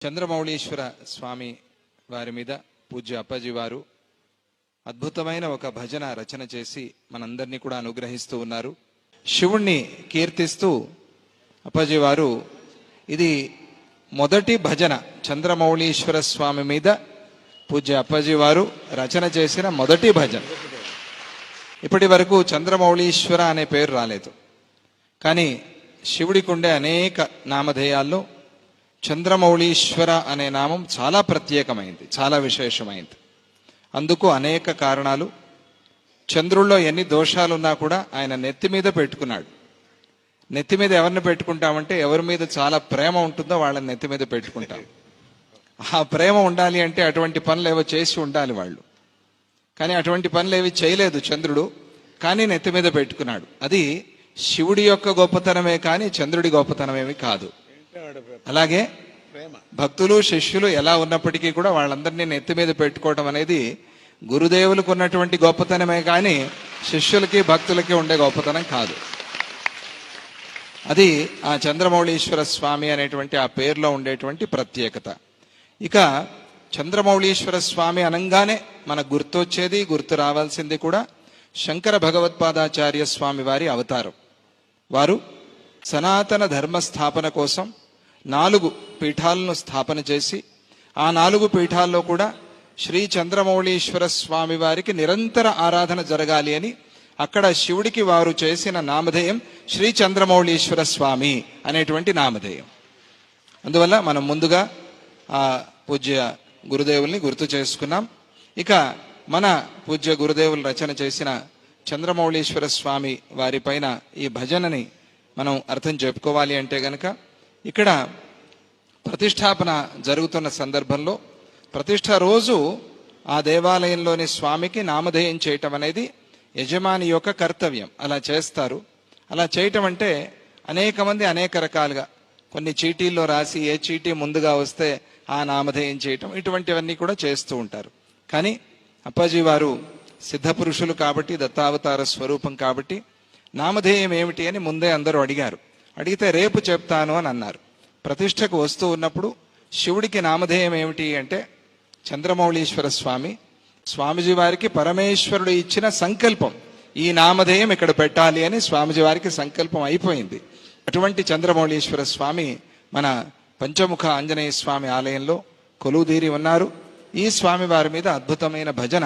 చంద్రమౌళీశ్వర స్వామి వారి మీద పూజ్య అప్పాజీ వారు అద్భుతమైన ఒక భజన రచన చేసి మనందరినీ కూడా అనుగ్రహిస్తూ ఉన్నారు. శివుణ్ణి కీర్తిస్తూ అప్పాజీ వారు ఇది మొదటి భజన. చంద్రమౌళీశ్వర స్వామి మీద పూజ్య అప్పాజీ వారు రచన చేసిన మొదటి భజన. ఇప్పటి వరకు చంద్రమౌళీశ్వర అనే పేరు రాలేదు. కానీ శివుడికి ఉండే అనేక నామధేయాల్లో చంద్రమౌళీశ్వర అనే నామం చాలా ప్రత్యేకమైంది, చాలా విశేషమైంది. అందుకు అనేక కారణాలు. చంద్రుల్లో ఎన్ని దోషాలున్నా కూడా ఆయన నెత్తి మీద పెట్టుకున్నాడు. నెత్తి మీద ఎవరిని పెట్టుకుంటామంటే ఎవరి మీద చాలా ప్రేమ ఉంటుందో వాళ్ళని నెత్తి మీద పెట్టుకుంటాం. ఆ ప్రేమ ఉండాలి అంటే అటువంటి పనులు ఏవో చేసి ఉండాలి వాళ్ళు. కానీ అటువంటి పనులు ఏవి చేయలేదు చంద్రుడు, కానీ నెత్తి మీద పెట్టుకున్నాడు. అది శివుడి యొక్క గొప్పతనమే కానీ చంద్రుడి గొప్పతనమేమి కాదు. అలాగే భక్తులు శిష్యులు ఎలా ఉన్నప్పటికీ కూడా వాళ్ళందరినీ నెత్తి మీద పెట్టుకోవడం అనేది గురుదేవులకు ఉన్నటువంటి గొప్పతనమే కానీ శిష్యులకి భక్తులకి ఉండే గొప్పతనం కాదు. అది ఆ చంద్రమౌళీశ్వర స్వామి అనేటువంటి ఆ పేరులో ఉండేటువంటి ప్రత్యేకత. ఇక చంద్రమౌళీశ్వర స్వామి అనంగానే మనకు గుర్తొచ్చేది, గుర్తు రావాల్సింది కూడా శంకర భగవత్పాదాచార్య స్వామి వారి అవతారం. వారు సనాతన ధర్మ స్థాపన కోసం 4 పీఠాలను స్థాపన చేసి ఆ 4 పీఠాల్లో కూడా శ్రీ చంద్రమౌళీశ్వర స్వామి వారికి నిరంతర ఆరాధన జరగాలి అని అక్కడ శివుడికి వారు చేసిన నామధేయం శ్రీ చంద్రమౌళీశ్వర స్వామి అనేటువంటి నామధేయం. అందువల్ల మనం ముందుగా ఆ పూజ్య గురుదేవుల్ని గుర్తు చేసుకున్నాం. ఇక మన పూజ్య గురుదేవులు రచన చేసిన చంద్రమౌళీశ్వర స్వామి వారి పైన ఈ భజనని మనం అర్థం చెప్పుకోవాలి అంటే గనక ఇక్కడ ప్రతిష్టాపన జరుగుతున్న సందర్భంలో ప్రతిష్ట రోజు ఆ దేవాలయంలోని స్వామికి నామధేయం చేయటం అనేది యజమాని యొక్క కర్తవ్యం. అలా చేస్తారు. అలా చేయటం అంటే అనేక మంది అనేక రకాలుగా కొన్ని చీటీల్లో రాసి ఏ చీటీ ముందుగా వస్తే ఆ నామధేయం చేయటం, ఇటువంటివన్నీ కూడా చేస్తూ ఉంటారు. కానీ అప్పాజీ వారు సిద్ధపురుషులు కాబట్టి, దత్తావతార స్వరూపం కాబట్టి నామధేయం ఏమిటి అని ముందే అందరూ అడిగారు. అడిగితే రేపు చెప్తాను అని అన్నారు. ప్రతిష్టకు వస్తూ ఉన్నప్పుడు శివుడికి నామధేయం ఏమిటి అంటే చంద్రమౌళీశ్వర స్వామి. స్వామిజీ వారికి పరమేశ్వరుడు ఇచ్చిన సంకల్పం, ఈ నామధేయం ఇక్కడ పెట్టాలి అని స్వామిజీ వారికి సంకల్పం అయిపోయింది. అటువంటి చంద్రమౌళీశ్వర స్వామి మన పంచముఖ ఆంజనేయ స్వామి ఆలయంలో కొలువుదీరి ఉన్నారు. ఈ స్వామి వారి మీద అద్భుతమైన భజన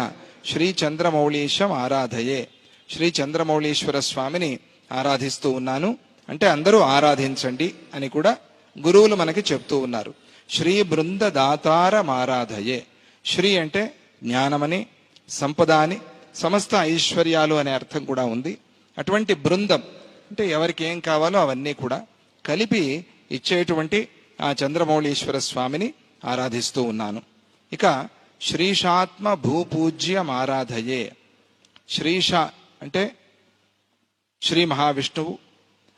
శ్రీ చంద్రమౌళీశం ఆరాధయే. శ్రీ చంద్రమౌళీశ్వర స్వామిని ఆరాధిస్తూ ఉన్నాను అంటే అందరూ ఆరాధించండి అని కూడా గురువులు మనకి చెప్తూ ఉన్నారు. శ్రీ బృంద దాతారమారాధయే. శ్రీ అంటే జ్ఞానమని, సంపద అని, సమస్త ఐశ్వర్యాలు అనే అర్థం కూడా ఉంది. అటువంటి బృందం అంటే ఎవరికి ఏం కావాలో అవన్నీ కూడా కలిపి ఇచ్చేటువంటి ఆ చంద్రమౌళీశ్వర స్వామిని ఆరాధిస్తూ ఉన్నాను. ఇక శ్రీశాత్మ భూపూజ్యమారాధయే. శ్రీష అంటే శ్రీ మహావిష్ణువు,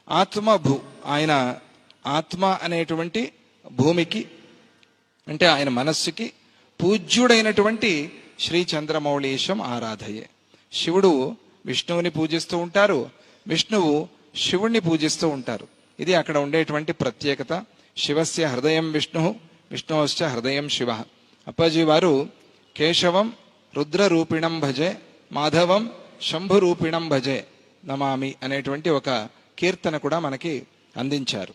ఆత్మ భూ ఆయన ఆత్మ అనేటువంటి భూమికి అంటే ఆయన మనస్సుకి పూజ్యుడైనటువంటి శ్రీ చంద్రమౌళీశం ఆరాధయే. శివుడు విష్ణువుని పూజిస్తూ ఉంటారు, విష్ణువు శివుణ్ణి పూజిస్తూ ఉంటారు. ఇది అక్కడ ఉండేటువంటి ప్రత్యేకత. శివస్య హృదయం విష్ణు, విష్ణుశ్చ హృదయం శివ. అప్పాజీ వారు కేశవం రుద్రరూపిణం భజే, మాధవం శంభురూపిణం భజే నమామి అనేటువంటి ఒక కీర్తన కూడా మనకి అందించారు.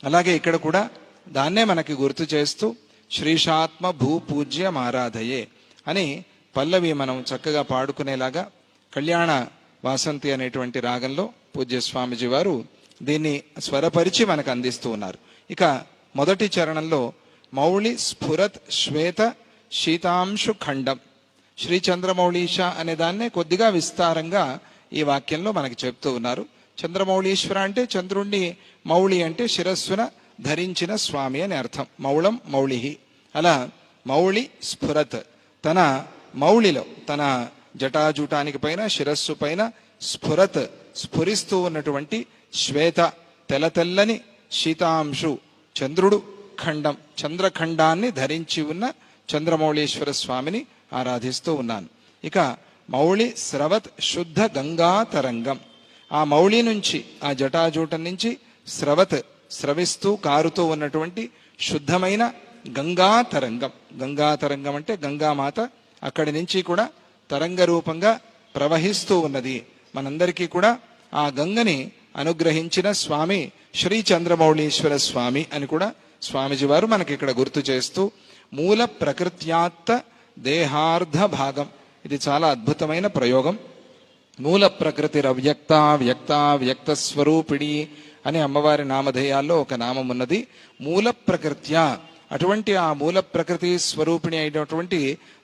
అలాగే ఇక్కడ కూడా దాన్నే మనకి గుర్తు చేస్తూ శ్రీశాత్మ భూపూజ్యమారాధయే అని పల్లవి మనం చక్కగా పాడుకునేలాగా కళ్యాణ వాసంతి అనేటువంటి రాగంలో పూజ్య స్వామిజీ వారు దీన్ని స్వరపరిచి మనకు అందిస్తూ ఉన్నారు. ఇక మొదటి చరణంలో మౌళి స్ఫురత్ శ్వేత శీతాంశు ఖండం, శ్రీ చంద్రమౌళీశ అనే దాన్నే కొద్దిగా విస్తారంగా ఈ వాక్యంలో మనకి చెప్తూ ఉన్నారు. చంద్రమౌళీశ్వర అంటే చంద్రుణ్ణి, మౌళి అంటే శిరస్సున ధరించిన స్వామి అని అర్థం. మౌళం మౌళిహి. అలా మౌళి స్ఫురత్, తన మౌళిలో తన జటాజూటానికి పైన శిరస్సు పైన స్ఫురత్ స్ఫురిస్తూ ఉన్నటువంటి శ్వేత తెల్లని శీతాంశు చంద్రుడు ఖండం చంద్రఖండాన్ని ధరించి ఉన్న చంద్రమౌళీశ్వర స్వామిని ఆరాధిస్తూ ఉన్నాను. ఇక మౌళి స్రవత్ శుద్ధ గంగా తరంగం. ఆ మౌళి నుంచి ఆ జటాజూటం నుంచి స్రవత్ స్రవిస్తూ కారుతూ ఉన్నటువంటి శుద్ధమైన గంగా తరంగం. గంగా తరంగం అంటే గంగామాత అక్కడి నుంచి కూడా తరంగ రూపంగా ప్రవహిస్తూ ఉన్నది. మనందరికీ కూడా ఆ గంగని అనుగ్రహించిన స్వామి శ్రీ చంద్రమౌళీశ్వర స్వామి అని కూడా స్వామిజీ వారు మనకి ఇక్కడ గుర్తు చేస్తూ, మూల ప్రకృత్యాత్త దేహార్ధ భాగం, ఇది చాలా అద్భుతమైన ప్రయోగం. మూల ప్రకృతి అవ్యక్త వ్యక్త వ్యక్త స్వరూపిణి అని అమ్మవారి నామధేయాల్లో ఒక నామం ఉన్నది. మూల ప్రకృత్య, అటువంటి ఆ మూల ప్రకృతి స్వరూపిణి అయినటువంటి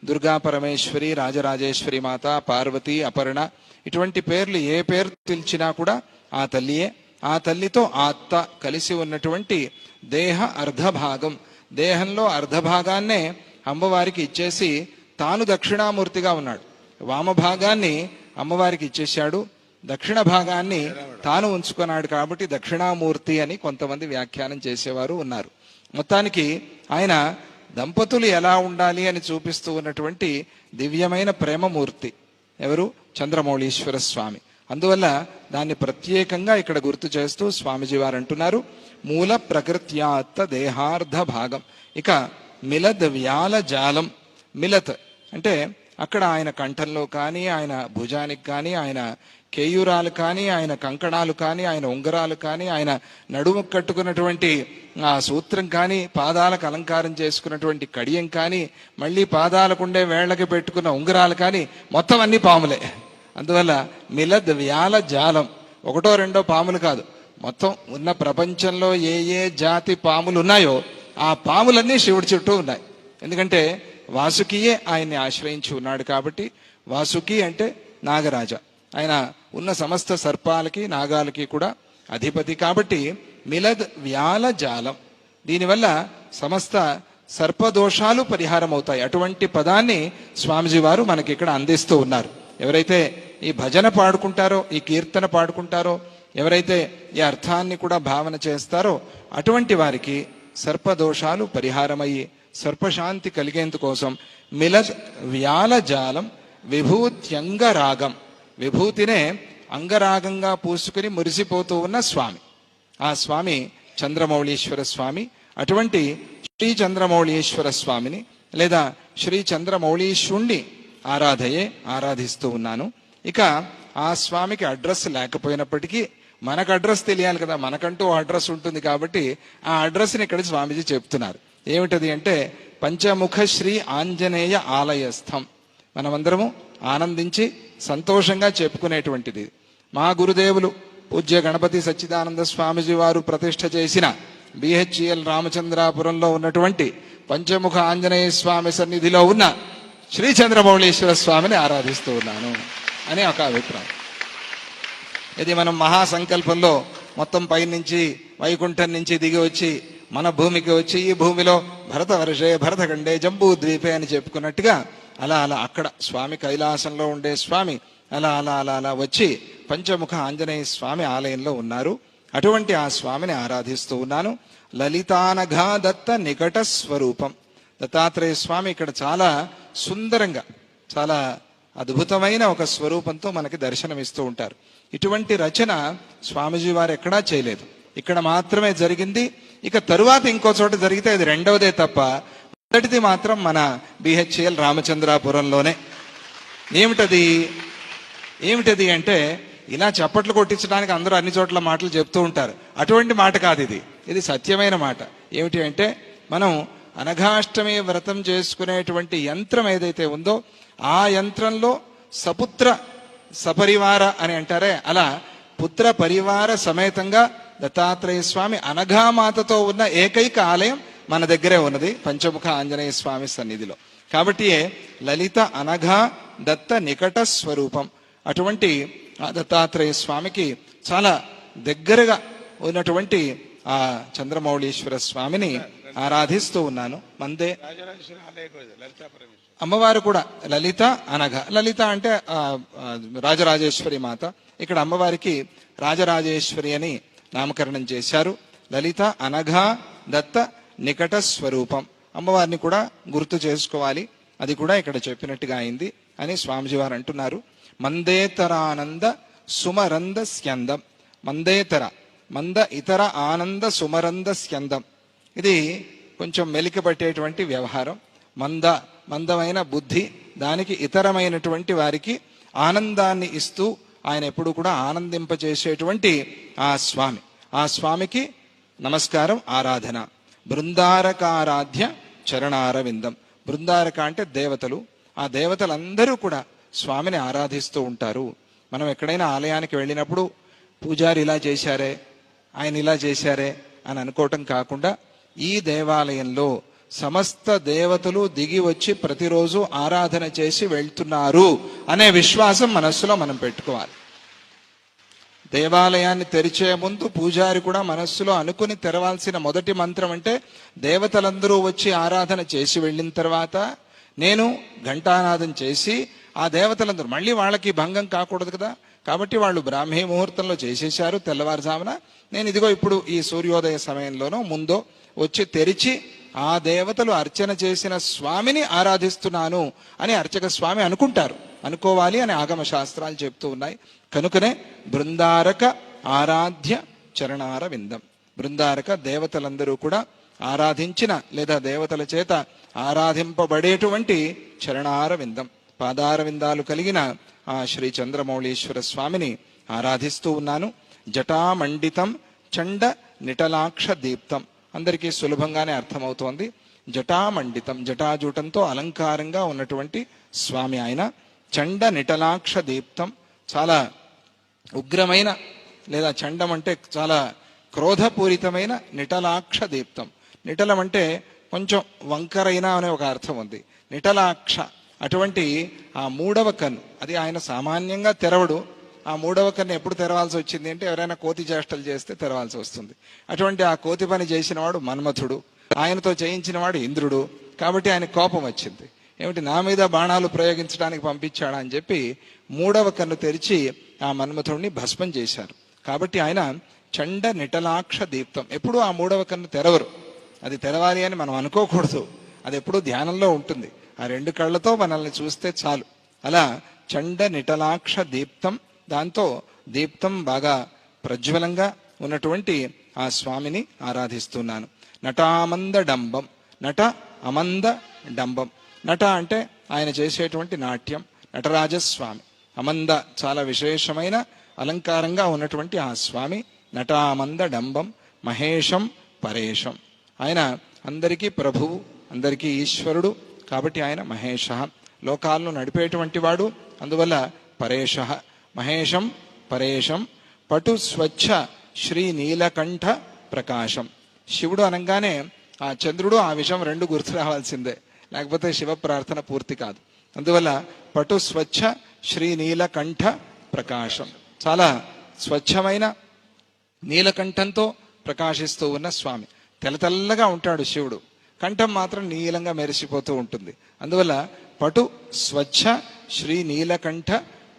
దుర్గా పరమేశ్వరి, రాజరాజేశ్వరి మాత, పార్వతి, అపర్ణ, ఇటువంటి పేర్లు ఏ పేరు పిలిచినా కూడా ఆ తల్లియే. ఆ తల్లితో ఆత్త కలిసి ఉన్నటువంటి దేహ అర్ధభాగం, దేహంలో అర్ధభాగాన్నే అమ్మవారికి ఇచ్చేసి తాను దక్షిణామూర్తిగా ఉన్నాడు. వామభాగాన్ని అమ్మవారికి ఇచ్చేశాడు, దక్షిణ భాగాన్ని తాను ఉంచుకున్నాడు. కాబట్టి దక్షిణామూర్తి అని కొంతమంది వ్యాఖ్యానం చేసేవారు ఉన్నారు. మొత్తానికి ఆయన దంపతులు ఎలా ఉండాలి అని చూపిస్తూ ఉన్నటువంటి దివ్యమైన ప్రేమమూర్తి ఎవరు? చంద్రమౌళీశ్వర స్వామి. అందువల్ల దాన్ని ప్రత్యేకంగా ఇక్కడ గుర్తు చేస్తూ స్వామిజీ వారు అంటున్నారు, మూల ప్రకృత్యాత్త దేహార్ధ భాగం. ఇక మిలద్ వ్యాల జాలం. మిలత్ అంటే అక్కడ ఆయన కంఠంలో కానీ, ఆయన భుజానికి కానీ, ఆయన కేయూరాలు కానీ, ఆయన కంకణాలు కానీ, ఆయన ఉంగరాలు కానీ, ఆయన నడుము కట్టుకున్నటువంటి ఆ సూత్రం కానీ, పాదాలకు అలంకారం చేసుకున్నటువంటి కడియం కానీ, మళ్ళీ పాదాలకుండే వేళ్లకి పెట్టుకున్న ఉంగరాలు కానీ, మొత్తం అన్ని పాములే. అందువల్ల మిలద్ వ్యాల జాలం, ఒకటో రెండో పాములు కాదు, మొత్తం ఉన్న ప్రపంచంలో ఏ ఏ జాతి పాములు ఉన్నాయో ఆ పాములన్నీ శివుడి చుట్టూ ఉన్నాయి. ఎందుకంటే వాసుకియే ఆయన్ని ఆశ్రయించి ఉన్నాడు కాబట్టి. వాసుకి అంటే నాగరాజ, ఆయన ఉన్న సమస్త సర్పాలకి నాగాలకి కూడా అధిపతి కాబట్టి మిలద్ వ్యాల జాలం. దీనివల్ల సమస్త సర్పదోషాలు పరిహారం అవుతాయి. అటువంటి పదాన్ని స్వామిజీ వారు మనకి ఇక్కడ అందిస్తూ ఉన్నారు. ఎవరైతే ఈ భజన పాడుకుంటారో, ఈ కీర్తన పాడుకుంటారో, ఎవరైతే ఈ అర్థాన్ని కూడా భావన చేస్తారో అటువంటి వారికి సర్పదోషాలు పరిహారమయ్యి సర్పశాంతి కలిగేందుకోసం మిలద్ వ్యాల జాలం విభూత్యంగరాగం, విభూతినే అంగరాగంగా పూసుకుని మురిసిపోతూ ఉన్న స్వామి. ఆ స్వామి చంద్రమౌళీశ్వర స్వామి. అటువంటి శ్రీ చంద్రమౌళీశ్వర స్వామిని లేదా శ్రీ చంద్రమౌళీశ్వరుణ్ణి ఆరాధిస్తూ ఉన్నాను. ఇక ఆ స్వామికి అడ్రస్ లేకపోయినప్పటికీ మనకు అడ్రస్ తెలియాలి కదా, మనకంటూ అడ్రస్ ఉంటుంది కాబట్టి ఆ అడ్రస్ని ఇక్కడ స్వామీజీ చెప్తున్నారు. ఏమిటది అంటే పంచముఖ శ్రీ ఆంజనేయ ఆలయస్థం. మనమందరము ఆనందించి సంతోషంగా చెప్పుకునేటువంటిది. మా గురుదేవులు పూజ్య గణపతి సచ్చిదానంద స్వామిజీ వారు ప్రతిష్ఠ చేసిన బిహెచ్ఎల్ రామచంద్రాపురంలో ఉన్నటువంటి పంచముఖ ఆంజనేయ స్వామి సన్నిధిలో ఉన్న శ్రీ చంద్రమౌళీశ్వర స్వామిని ఆరాధిస్తూ ఉన్నాను అని ఒక అభిప్రాయం. ఇది మనం మహాసంకల్పంలో మొత్తం పైనుంచి వైకుంఠం నుంచి దిగి వచ్చి మన భూమికి వచ్చి ఈ భూమిలో భరతవర్షే భరతఖండే జంబూ ద్వీపే అని చెప్పుకున్నట్టుగా అలా అలా అక్కడ స్వామి కైలాసంలో ఉండే స్వామి అలా అలా అలా అలా వచ్చి పంచముఖ ఆంజనేయ స్వామి ఆలయంలో ఉన్నారు. అటువంటి ఆ స్వామిని ఆరాధిస్తూ ఉన్నాను. లలితానఘా దత్త నికట స్వరూపం. దత్తాత్రేయ స్వామి ఇక్కడ చాలా సుందరంగా, చాలా అద్భుతమైన ఒక స్వరూపంతో మనకి దర్శనమిస్తూ ఉంటారు. ఇటువంటి రచన స్వామిజీ వారు ఎక్కడా చేయలేదు, ఇక్కడ మాత్రమే జరిగింది. ఇక తరువాత ఇంకో చోట జరిగితే అది రెండవదే తప్ప మొదటిది మాత్రం మన బిహెచ్ఎల్ రామచంద్రాపురంలోనే. ఏమిటది అంటే ఇలా చప్పట్లు కొట్టించడానికి అందరూ అన్ని చోట్ల మాటలు చెప్తూ ఉంటారు. అటువంటి మాట కాదు ఇది, ఇది సత్యమైన మాట. ఏమిటి అంటే మనం అనఘాష్టమి వ్రతం చేసుకునేటువంటి యంత్రం ఏదైతే ఉందో ఆ యంత్రంలో సపుత్ర సపరివార అని అంటారే, అలా పుత్ర పరివార సమేతంగా దత్తాత్రేయ స్వామి అనఘామాతతో ఉన్న ఏకైక ఆలయం మన దగ్గరే ఉన్నది పంచముఖ ఆంజనేయ స్వామి సన్నిధిలో. కాబట్టి లలిత అనఘా దత్త నికట స్వరూపం. అటువంటి ఆ దత్తాత్రేయ స్వామికి చాలా దగ్గరగా ఉన్నటువంటి ఆ చంద్రమౌళీశ్వర స్వామిని ఆరాధిస్తూ ఉన్నాను. మందే అమ్మవారు కూడా లలిత అనఘ. లలిత అంటే రాజరాజేశ్వరి మాత. ఇక్కడ అమ్మవారికి రాజరాజేశ్వరి అని నామకరణం చేశారు. లలిత అనఘ దత్త నికట స్వరూపం. అమ్మవారిని కూడా గుర్తు చేసుకోవాలి, అది కూడా ఇక్కడ చెప్పినట్టుగా అయింది అని స్వామిజీ వారు అంటున్నారు. మందేతరానంద సుమరంద స్యందం. మందేతర మంద ఇతర ఆనంద సుమరంద స్యందం. ఇది కొంచెం మెలిక పట్టేటువంటి వ్యవహారం, మందమైన బుద్ధి, దానికి ఇతరమైనటువంటి వారికి ఆనందాన్ని ఇస్తూ ఆయన ఎప్పుడు కూడా ఆనందింపచేసేటువంటి ఆ స్వామికి నమస్కారం, ఆరాధన. బృందారకారాధ్య చరణారవిందం. బృందారక అంటే దేవతలు. ఆ దేవతలందరూ కూడా స్వామిని ఆరాధిస్తూ ఉంటారు. మనం ఎక్కడైనా ఆలయానికి వెళ్ళినప్పుడు పూజారి ఇలా చేశారే, ఆయన ఇలా చేశారే అని అనుకోవటం కాకుండా, ఈ దేవాలయంలో సమస్త దేవతలు దిగి వచ్చి ప్రతిరోజు ఆరాధన చేసి వెళ్తున్నారు అనే విశ్వాసం మనస్సులో మనం పెట్టుకోవాలి. దేవాలయాన్ని తెరిచే ముందు పూజారి కూడా మనస్సులో అనుకుని తెరవాల్సిన మొదటి మంత్రం అంటే, దేవతలందరూ వచ్చి ఆరాధన చేసి వెళ్ళిన తర్వాత నేను ఘంటానాదం చేసి ఆ దేవతలందరూ, మళ్ళీ వాళ్ళకి భంగం కాకూడదు కదా, కాబట్టి వాళ్ళు బ్రాహ్మీ ముహూర్తంలో చేసేశారు తెల్లవారుజామున, నేను ఇదిగో ఇప్పుడు ఈ సూర్యోదయ సమయంలోనో ముందో వచ్చి తెరిచి ఆ దేవతలు అర్చన చేసిన స్వామిని ఆరాధిస్తున్నాను అని అర్చక స్వామి అనుకుంటారు, అనుకోవాలి అని ఆగమ శాస్త్రాలు చెప్తూ ఉన్నాయి. కనుకనే బృందారక ఆరాధ్య చరణార విందం. బృందారక దేవతలందరూ కూడా ఆరాధించిన లేదా దేవతల చేత ఆరాధింపబడేటువంటి చరణార విందం, పాదార విందాలు కలిగిన ఆ శ్రీ చంద్రమౌళీశ్వర స్వామిని ఆరాధిస్తూ ఉన్నాను. జటామండితం చండ నిటలాక్ష దీప్తం. అందరికీ సులభంగానే అర్థమవుతోంది. జటామండితం, జటాజూటంతో అలంకారంగా ఉన్నటువంటి స్వామి ఆయన. చండ నిటలాక్ష దీప్తం, చాలా ఉగ్రమైన లేదా చండం అంటే చాలా క్రోధపూరితమైన నిటలాక్ష దీప్తం. నిటలం అంటే కొంచెం వంకరైన అనే ఒక అర్థం ఉంది. నిటలాక్ష అటువంటి ఆ మూడవ కన్ను, అది ఆయన సామాన్యంగా తెరవడు. ఆ మూడవ కన్ను ఎప్పుడు తెరవాల్సి వచ్చింది అంటే, ఎవరైనా కోతి చేష్టలు చేస్తే తెరవాల్సి వస్తుంది. అటువంటి ఆ కోతి పని చేసిన వాడు మన్మథుడు, ఆయనతో చేయించిన వాడు ఇంద్రుడు. కాబట్టి ఆయన కోపం వచ్చింది, ఏమిటి నా మీద బాణాలు ప్రయోగించడానికి పంపించాడా అని చెప్పి మూడవ కన్ను తెరిచి ఆ మన్మథుడిని భస్మం చేశారు. కాబట్టి ఆయన చండ నిటలాక్ష దీప్తం. ఎప్పుడు ఆ మూడవ కన్ను తెరవరు, అది తెరవాలి అని మనం అనుకోకూడదు, అది ఎప్పుడూ ధ్యానంలో ఉంటుంది. ఆ రెండు కళ్ళతో మనల్ని చూస్తే చాలు. అలా చండ నిటలాక్ష దీప్తం, దాంతో దీప్తం బాగా ప్రజ్వలంగా ఉన్నటువంటి ఆ స్వామిని ఆరాధిస్తున్నాను. నటామంద డంబం, నట అమంద డంబం. నట అంటే ఆయన చేసేటువంటి నాట్యం, నటరాజస్వామి. అమంద చాలా విశేషమైన అలంకారంగా ఉన్నటువంటి ఆ స్వామి నటామంద డంబం. మహేశం పరేశం, ఆయన అందరికీ ప్రభువు, అందరికీ ఈశ్వరుడు. కాబట్టి ఆయన మహేశ, లోకాలను నడిపేటువంటి వాడు. అందువల్ల పరేశ, మహేశం పరేశం. పటు స్వచ్ఛ శ్రీ నీలకంఠ ప్రకాశం. శివుడు అనగానే ఆ చంద్రుడు ఆ విషయం రెండు గుర్తు రావాల్సిందే, లేకపోతే శివ ప్రార్థన పూర్తి కాదు. అందువల్ల పటు స్వచ్ఛ శ్రీ నీలకంఠ ప్రకాశం, చాలా స్వచ్ఛమైన నీలకంఠంతో ప్రకాశిస్తూ ఉన్న స్వామి. తెల్లగా ఉంటాడు శివుడు, కంఠం మాత్రం నీలంగా మెరిసిపోతూ ఉంటుంది. అందువల్ల పటు స్వచ్ఛ శ్రీ నీలకంఠ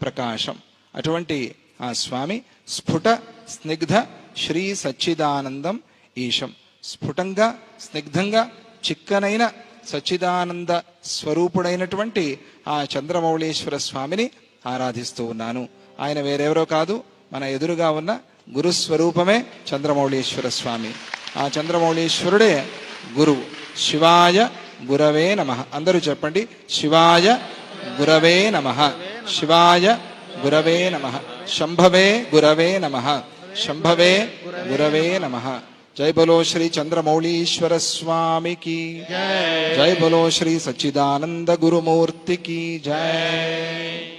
ప్రకాశం. అటువంటి ఆ స్వామి స్ఫుట స్నిగ్ధ శ్రీ సచ్చిదానందం ఈశం. స్ఫుటంగా స్నిగ్ధంగా చిక్కనైన సచ్చిదానంద స్వరూపుడైనటువంటి ఆ చంద్రమౌళీశ్వర స్వామిని ఆరాధిస్తూ ఉన్నాను. ఆయన వేరెవరో కాదు, మన ఎదురుగా ఉన్న గురుస్వరూపమే చంద్రమౌళీశ్వర స్వామి. ఆ చంద్రమౌళీశ్వరుడే గురువు. శివాయ గురవే నమః. అందరూ చెప్పండి, శివాయ గురవే నమః, శివాయ గురవే నమః, శంభవే గురవే నమః, శంభవే గురవే నమః. జై బలో శ్రీ చంద్రమౌళీశ్వర స్వామికి జై, బలో శ్రీ సచ్చిదానంద గురుమూర్తికి జై.